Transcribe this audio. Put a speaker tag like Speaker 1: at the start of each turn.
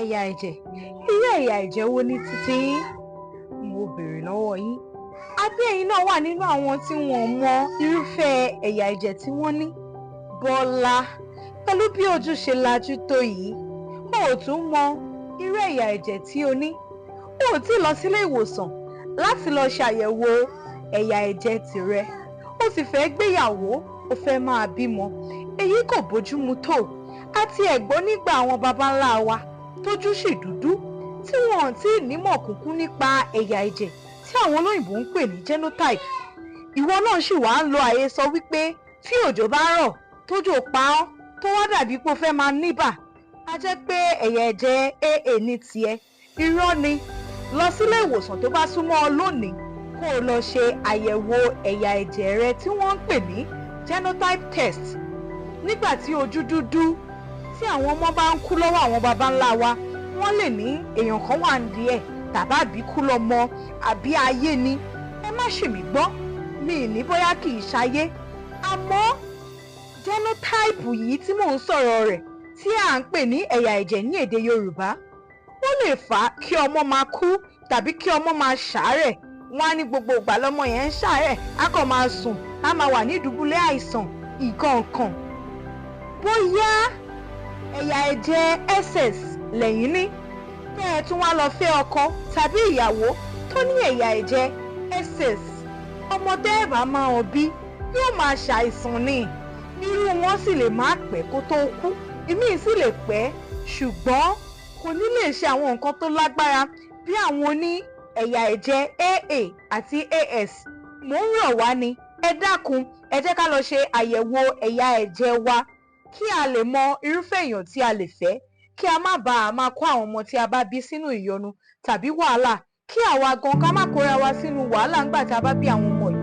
Speaker 1: ẹ̀yà ẹ̀jẹ̀. Irú ẹ̀yà ẹ̀jẹ̀ wo ni títí yín? Mo béèrè lọ́wọ́ yín. Àbí ẹ̀yin náà wà nínú àwọn tí wọ́n mọ irúfẹ́ ẹ̀yà ẹ̀jẹ̀ tí wọ́n ní? Bọ́lá, pẹ̀lú bí ojú ṣe lajú tó yìí, o ò tún mọ irú ẹ̀yà ẹ̀jẹ̀ tí o ní. O ò tí ì lọ sílé ìwòsàn láti lọ ṣàyẹ̀wò ẹ̀yà ẹ̀jẹ̀ tìrẹ. O sì fẹ́ gbéyàwó, o fẹ́ máa bímọ. Èyí kò bójúmu tó. Àti ẹ̀gbọ́n nígbà àwọn baba ńlá wa tójú sì dúdú tí wọn ò tí ì nímọ̀ kúnkún nípa ẹ̀yà ẹ̀jẹ̀ tí àwọn olóyìnbó ń pè ní genotype. Ìwọ náà sì wá ń lo àhesọ wípé tí òjò bá rọ̀ tójò pa ọ́ tó wá dàbí pé o fẹ́ máa níbà, a jẹ́ pé ẹ̀yà ẹ̀jẹ̀ AA ní tiẹ̀. Irọ́ ni. Lọ sílé ìwòsàn tó bá súnmọ́ ọ lónìí kó o lọ ṣe àyẹ̀wò ẹ̀yà ẹ̀jẹ̀ rẹ tí wọ́n ń pè ní genotype test. Nígbà tí ojú dúdú tí àwọn ọmọ bá ń kú lọ́wọ́ àwọn baba ńlá wa, wọ́n lè ní èèyàn kan wà nídìí ẹ̀ tàbí àbíkú lọ́mọ àbí ayé ni. Ẹ má ṣì mí gbọ́, mi ì ní bóyá kì í ṣayé. Àmọ́ genotype yìí tí mò ń sọ̀rọ̀ rẹ̀ tí à ń pè ní ẹ̀yà ẹ̀jẹ̀ ní èdè Yorùbá, ó lè fà á kí ọmọ máa kú tàbí kí ọmọ máa ṣàárẹ̀. Wọ́n á ní gbogbo ìgbà lọ́mọ yẹn ń ṣàárẹ̀, á kàn máa sùn, á máa wà ní ìdùbúlẹ̀ àìsàn ìkọ̀ọ̀kan. Bóyá ẹ̀yà ẹ̀jẹ̀ SS lẹ́yìn ní, kẹ́ ẹ tún wá lọ fẹ́ ọkọ tàbí ìyàwó tó ní ẹ̀yà ẹ̀jẹ̀ SS, ọmọ tẹ́ ẹ bá máa hàn bí yóò máa ṣàìsàn ni. Irú wọn sì lè má pẹ́ kó tó kú, ìmíì sì lè pẹ́ ṣùgbọ́n kò ní lè ṣe àwọn nǹkan tó lágbára bí àwọn oní ẹ̀yà ẹ̀jẹ̀ AA àti AS. Mò ń rọ̀ wá ni, ẹ dákun ẹ jẹ́ ká lọ ṣe àyẹ̀wò ẹ̀yà ẹ̀jẹ̀ wa kí a lè mọ irúfẹ́ èèyàn tí a lè fẹ́, kí a má bàa máa kó àwọn ọmọ tí a bá bí sínú ìyọnu tàbí wàhálà, kí àwa gan ká má kóra wa sínú wàhálà nígbà tí a bá bí àwọn ọmọ yìí.